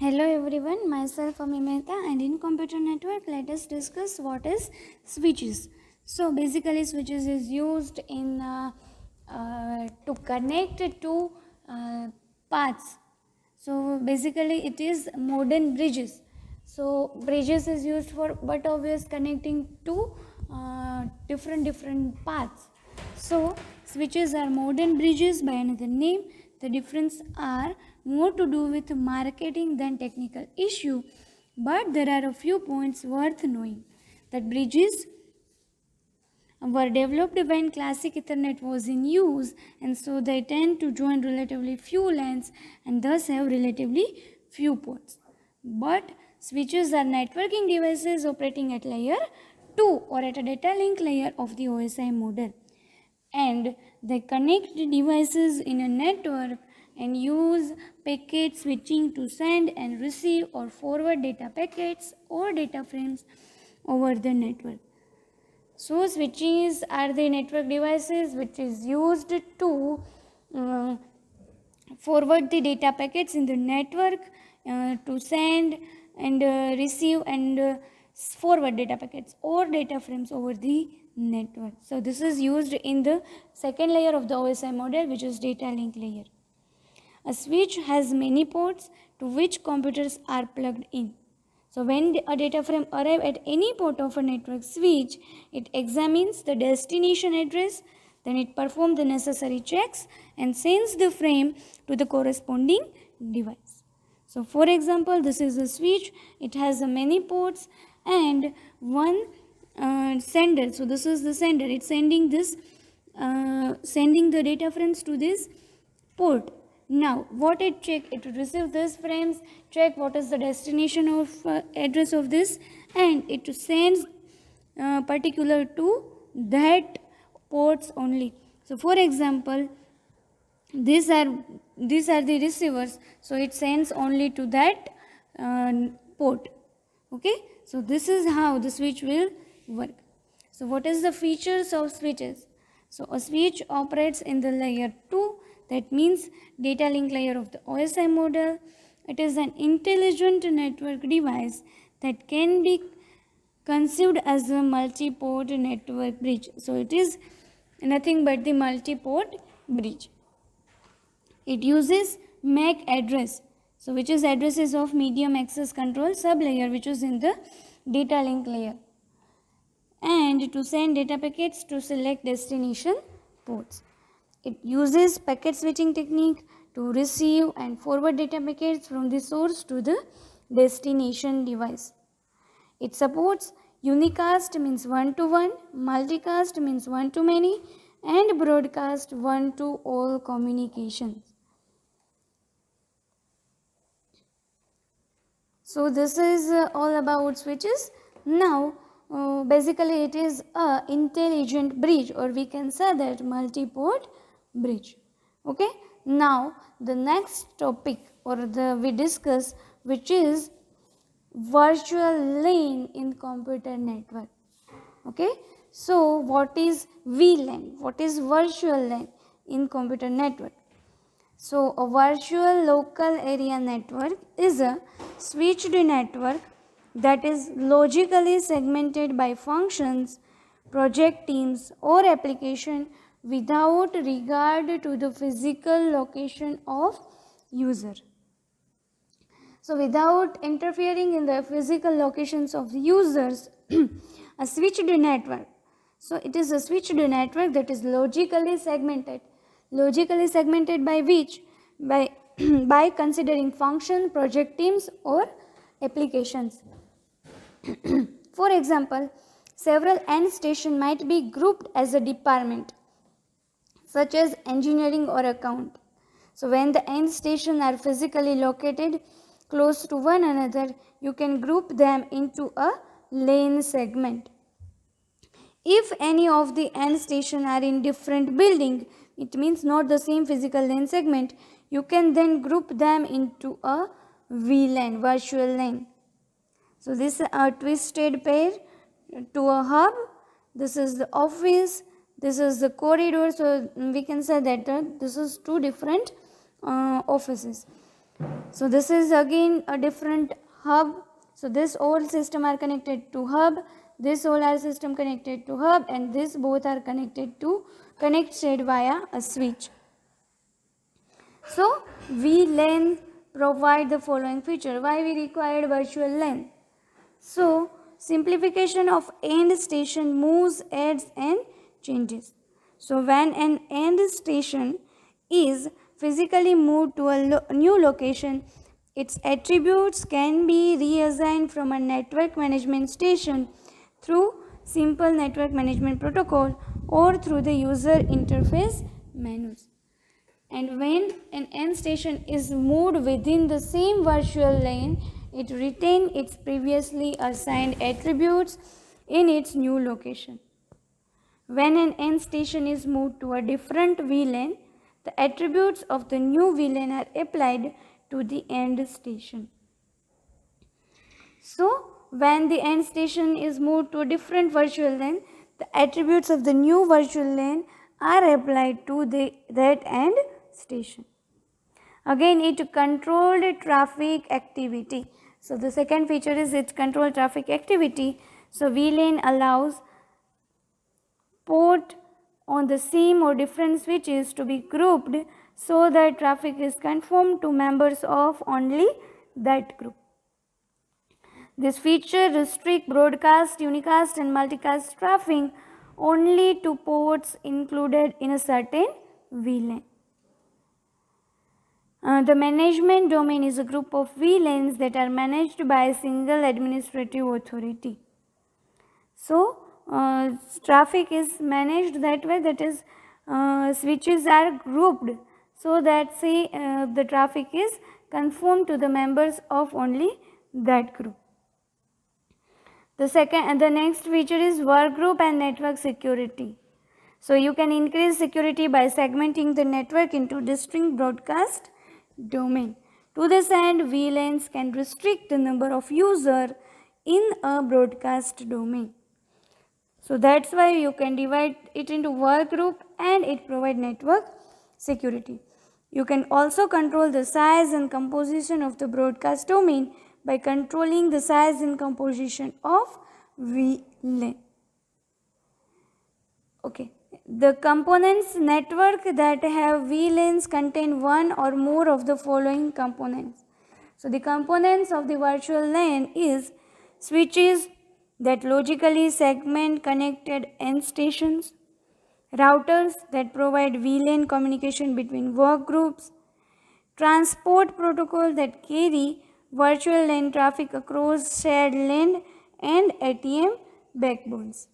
Hello everyone, myself Ami Mehta, and in computer network let us discuss what is switches. So basically switches is used in to connect two paths. So basically it is modern bridges. So bridges is used for but always connecting two different paths. So switches are modern bridges by another name. The difference are more to do with marketing than technical issue, but there are a few points worth knowing. That bridges were developed when classic Ethernet was in use, and so they tend to join relatively few lanes and thus have relatively few ports. But switches are networking devices operating at layer 2 or at a data link layer of the OSI model, and they connect the devices in a network and use packet switching to send and receive or forward data packets or data frames over the network. So switches are the network devices which is used to forward the data packets in the network, to send and receive and forward data packets or data frames over the network. So this is used in the second layer of the OSI model, which is data link layer. A switch has many ports to which computers are plugged in. So when a data frame arrives at any port of a network switch, it examines the destination address, then it performs the necessary checks and sends the frame to the corresponding device. So for example, this is a switch, it has many ports and one sender. So this is the sender, it's sending this sending the data frames to this port. Now what it check, it receive these frames, check what is the destination of address of this, and it sends particular to that ports only. So for example, these are the receivers, so it sends only to that port. Okay, so this is how the switch will work. So what is the features of switches? So a switch operates in the layer 2, that means data link layer of the OSI model. It is an intelligent network device that can be conceived as a multi-port network bridge. So it is nothing but the multi-port bridge. It uses MAC address, so which is addresses of medium access control sublayer, which is in the data link layer, and to send data packets to select destination ports. It uses packet switching technique to receive and forward data packets from the source to the destination device. It supports unicast, means one-to-one, multicast, means one-to-many, and broadcast one-to-all communications. So this is all about switches. Now basically it is a intelligent bridge, or we can say that multi-port bridge. Okay, now the next topic we discuss, which is virtual LAN in computer network. Okay, so what is VLAN? What is virtual LAN in computer network? So a virtual local area network is a switched network that is logically segmented by functions, project teams, or application without regard to the physical location of user. So without interfering in the physical locations of the users, a switched network. So it is a switched network that is logically segmented. Logically segmented by which? By, by considering function, project teams, or applications. For example, several end stations might be grouped as a department, such as engineering or account. So when the end stations are physically located close to one another, you can group them into a LAN segment. If any of the end stations are in different building, it means not the same physical LAN segment, you can then group them into a VLAN, virtual LAN. So this is a twisted pair to a hub. This is the office. This is the corridor. So we can say that this is two different offices. So this is again a different hub. So this all system are connected to hub, this all are system connected to hub, and this both are connected via a switch. So VLAN provide the following feature. Why we required virtual LAN? So simplification of end station moves, adds and changes. So when an end station is physically moved to a new location, its attributes can be reassigned from a network management station through simple network management protocol or through the user interface menus. And when an end station is moved within the same virtual LAN, it retains its previously assigned attributes in its new location. When an end station is moved to a different VLAN, the attributes of the new VLAN are applied to the end station. So, when the end station is moved to a different virtual LAN, the attributes of the new virtual LAN are applied to that end station. Again, it controlled traffic activity. So the second feature is it control traffic activity. So VLAN allows port on the same or different switches to be grouped so that traffic is conformed to members of only that group. This feature restricts broadcast, unicast and multicast traffic only to ports included in a certain VLAN. The management domain is a group of VLANs that are managed by a single administrative authority. So, traffic is managed that way, that is, switches are grouped so that the traffic is conformed to the members of only that group. The next feature is workgroup and network security. So you can increase security by segmenting the network into distinct broadcast domain. To this end, VLANs can restrict the number of users in a broadcast domain. So that's why you can divide it into workgroup and it provides network security. You can also control the size and composition of the broadcast domain by controlling the size and composition of VLAN. Okay. The components network that have VLANs contain one or more of the following components. So the components of the virtual LAN is switches that logically segment connected end stations, routers that provide VLAN communication between work groups, transport protocol that carry virtual LAN traffic across shared LAN and ATM backbones.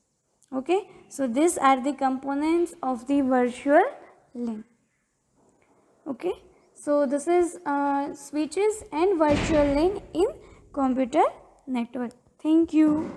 Okay, so these are the components of the virtual LAN. Okay, so this is switches and virtual LAN in computer network. Thank you.